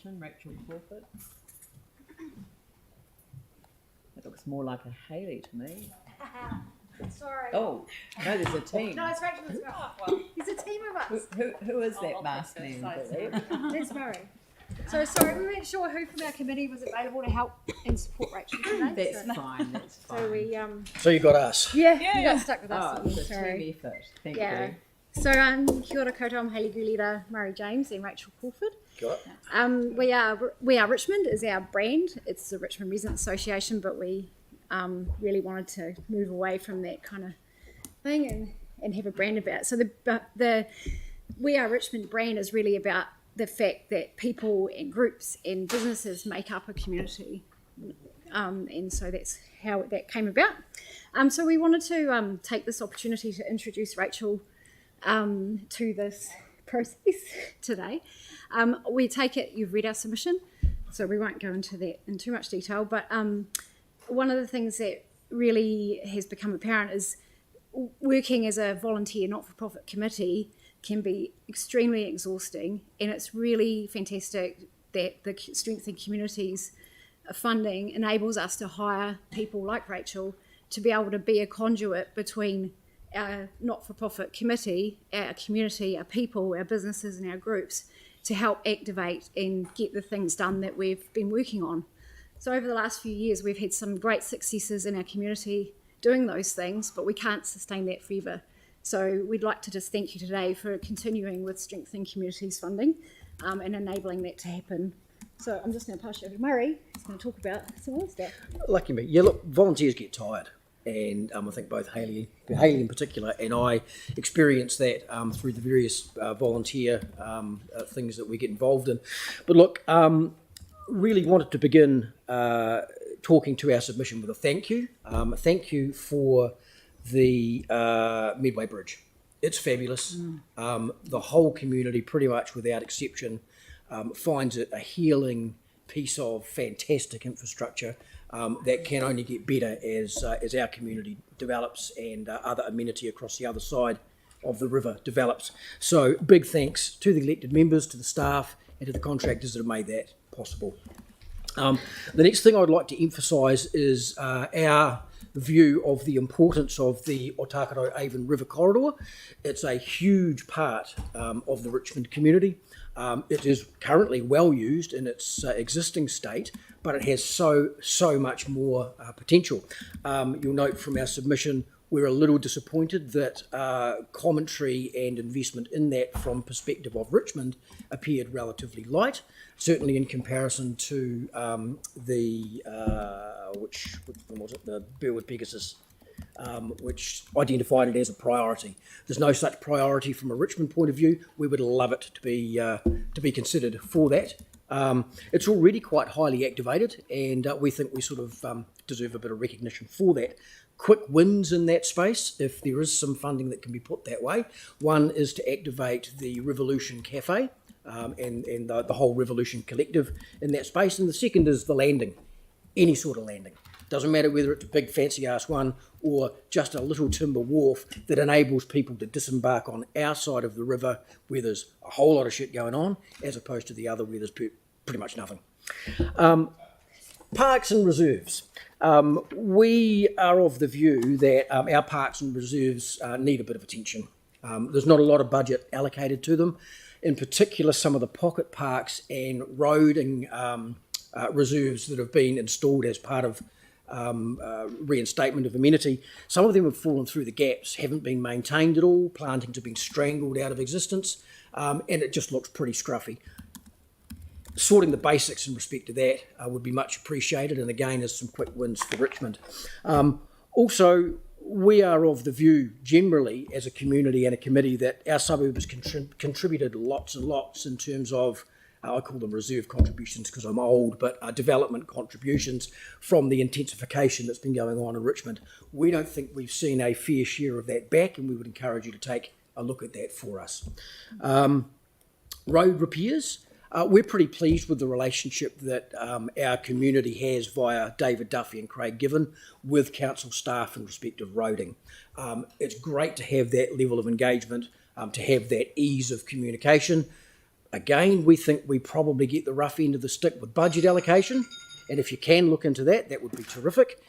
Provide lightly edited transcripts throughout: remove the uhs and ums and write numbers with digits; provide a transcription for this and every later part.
Richmond, Rachel Crawford. It looks more like a Hayley to me. Sorry. Oh, no, there's a team. No, it's Rachel as well. There's a team of us. Who is that masked man? That's Murray. So sorry, we weren't sure who from our committee was available to help and support Rachel today. That's fine, that's fine. So we So you got us. you got stuck with us. Oh, it's a sorry. team effort. Thank Yeah. you. So kia ora koutou, I'm Hayley Gulida, Murray James and Rachel Crawford. Got it. We are Richmond is our brand. It's the Richmond Residents Association, but we really wanted to move away from that kind of thing and have a brand about it. So the We Are Richmond brand is really about the fact that people and groups and businesses make up a community, and so that's how that came about. So we wanted to take this opportunity to introduce Rachel to this process today. We take it you've read our submission, so we won't go into that in too much detail, but one of the things that really has become apparent is working as a volunteer not-for-profit committee can be extremely exhausting, and it's really fantastic that the Strengthen Communities funding enables us to hire people like Rachel to be able to be a conduit between our not-for-profit committee, our community, our people, our businesses and our groups to help activate and get the things done that we've been working on. So over the last few years, we've had some great successes in our community doing those things, but we can't sustain that forever. So we'd like to just thank you today for continuing with Strengthen Communities funding and enabling that to happen. So I'm just going to pass you over to Murray. He's going to talk about some other stuff. Lucky me. Yeah, look, volunteers get tired. And I think both Hayley in particular and I experience that through the various volunteer things that we get involved in. But look, really wanted to begin talking to our submission with a thank you. Thank you for the Medway Bridge. It's fabulous. The whole community, pretty much without exception, finds it a healing piece of fantastic infrastructure that can only get better as our community develops and other amenity across the other side of the river develops. So big thanks to the elected members, to the staff and to the contractors that have made that possible. The next thing I'd like to emphasise is our view of the importance of the Otakaro-Avon River Corridor. It's a huge part of the Richmond community. It is currently well used in its existing state, but it has so much more potential. You'll note from our submission we're a little disappointed that commentary and investment in that from perspective of Richmond appeared relatively light, certainly in comparison to which one was it? The Burwood Pegasus, which identified it as a priority. There's no such priority from a Richmond point of view. We would love it to be considered for that. It's already quite highly activated, and we think we sort of deserve a bit of recognition for that. Quick wins in that space, if there is some funding that can be put that way. One is to activate the Revolution Cafe and the whole Revolution Collective in that space, and the second is the landing, any sort of landing. Doesn't matter whether it's a big fancy-ass one or just a little timber wharf that enables people to disembark on our side of the river where there's a whole lot of shit going on, as opposed to the other where there's pretty much nothing. Parks and reserves. We are of the view that our parks and reserves need a bit of attention. There's not a lot of budget allocated to them. In particular, some of the pocket parks and roading reserves that have been installed as part of reinstatement of amenity. Some of them have fallen through the gaps, haven't been maintained at all, plantings have been strangled out of existence, and it just looks pretty scruffy. Sorting the basics in respect to that would be much appreciated, and again, there's some quick wins for Richmond. Also, we are of the view generally as a community and a committee that our suburb has contributed lots and lots in terms of, I call them reserve contributions because I'm old, but development contributions from the intensification that's been going on in Richmond. We don't think we've seen a fair share of that back, and we would encourage you to take a look at that for us. Road repairs. We're pretty pleased with the relationship that our community has via David Duffy and Craig Given with council staff in respect of roading. It's great to have that level of engagement, to have that ease of communication. Again, we think we probably get the rough end of the stick with budget allocation, and if you can look into that, that would be terrific.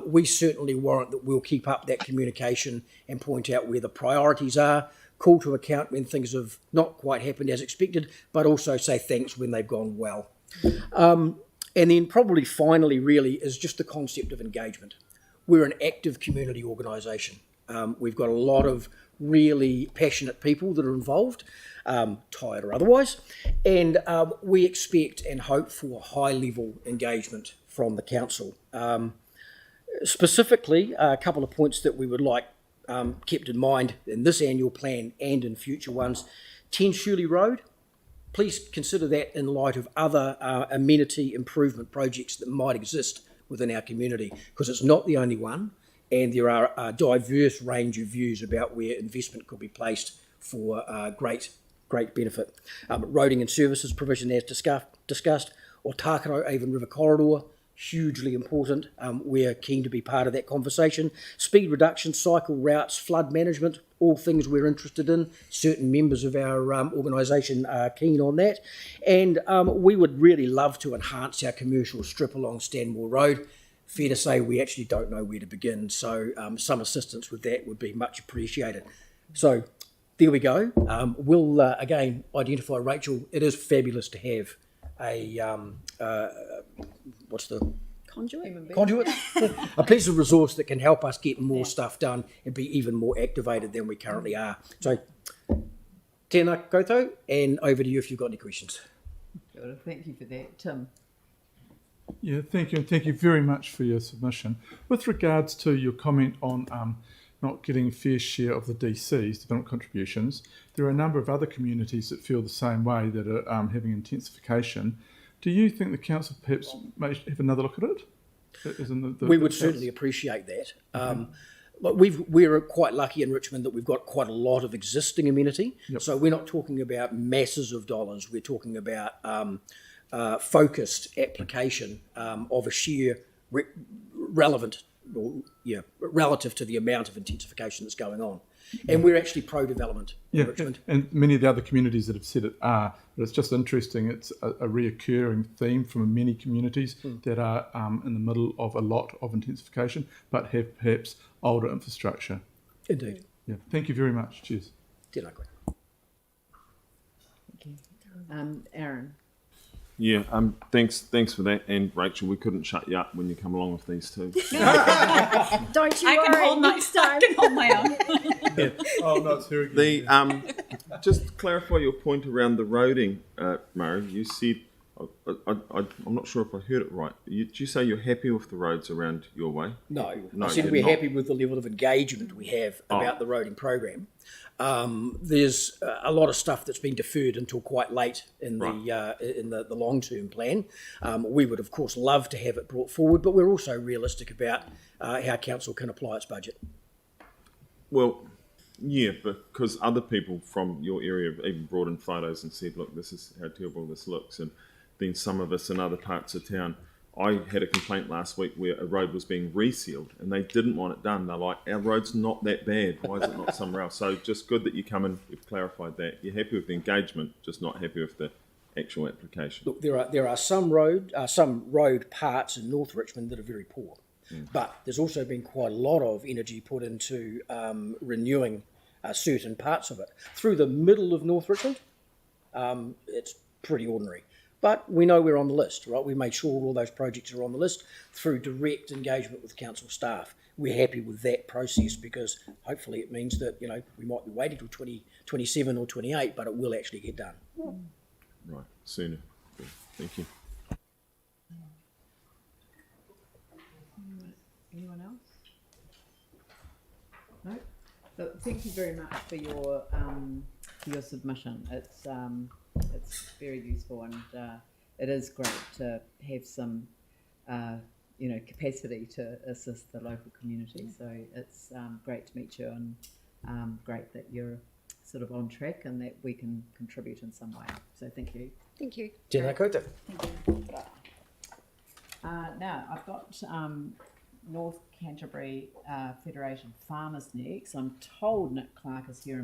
We certainly warrant that we'll keep up that communication and point out where the priorities are, call to account when things have not quite happened as expected, but also say thanks when they've gone well. And then probably finally really is just the concept of engagement. We're an active community organisation. We've got a lot of really passionate people that are involved, tired or otherwise, and we expect and hope for high level engagement from the council. Specifically, a couple of points that we would like kept in mind in this annual plan and in future ones. 10 Shirley Road, please consider that in light of other amenity improvement projects that might exist within our community, because it's not the only one, and there are a diverse range of views about where investment could be placed for great benefit. Roading and services provision as discussed, or Takaro Avon River Corridor, hugely important. We're keen to be part of that conversation. Speed reduction, cycle routes, flood management, all things we're interested in. Certain members of our organisation are keen on that. And we would really love to enhance our commercial strip along Stanmore Road. Fair to say we actually don't know where to begin, so some assistance with that would be much appreciated. So there we go. We'll again identify, Rachel, it is fabulous to have a what's the conduit? A piece of resource that can help us get more stuff done and be even more activated than we currently are. So, tēnā koutou, and over to you if you've got any questions. Thank you for that, Tim. Yeah, thank you, and thank you very much for your submission. With regards to your comment on not getting a fair share of the DC's, development contributions, there are a number of other communities that feel the same way, that are having intensification. Do you think the council perhaps may have another look at it? We would certainly appreciate that. We're quite lucky in Richmond that we've got quite a lot of existing amenity. Yep. So we're not talking about masses of dollars. We're talking about focused application of a share relative to the amount of intensification that's going on. And we're actually pro-development in Richmond. And many of the other communities that have said it are, but it's just interesting. It's a reoccurring theme from many communities that are in the middle of a lot of intensification, but have perhaps older infrastructure. Indeed. Yeah. Thank you very much. Cheers. Tēnā koe. Thank you. Aaron. Yeah, thanks for that. And Rachel, we couldn't shut you up when you come along with these two. Don't you worry, next time. I can hold my own. Yeah. Oh, no, it's very good. Just to clarify your point around the roading, Murray, you said, I'm not sure if I heard it right. Did you say you're happy with the roads around your way? No, I said we're happy with the level of engagement we have about the roading program. There's a lot of stuff that's been deferred until quite late in the long-term plan. We would, of course, love to have it brought forward, but we're also realistic about how council can apply its budget. Well, yeah, because other people from your area have even brought in photos and said, look, this is how terrible this looks. And then some of us in other parts of town, I had a complaint last week where a road was being resealed and they didn't want it done. They're like, our road's not that bad. Why is it not somewhere else? So just good that you come and you've clarified that. You're happy with the engagement, just not happy with the actual application. Look, there are some road parts in North Richmond that are very poor, but there's also been quite a lot of energy put into renewing certain parts of it. Through the middle of North Richmond, it's pretty ordinary. But we know we're on the list, right? We made sure all those projects are on the list through direct engagement with council staff. We're happy with that process because hopefully it means that, we might be waiting till 2027 or 28, but it will actually get done. Right, sooner. Good. Thank you. Anyone else? No? So thank you very much for your submission. It's very useful, and it is great to have some, capacity to assist the local community. So it's great to meet you, and great that you're sort of on track and that we can contribute in some way. So thank you. Thank you. Tēnā koutou. Now I've got North Canterbury Federation Farmers next. I'm told Nick Clark is here in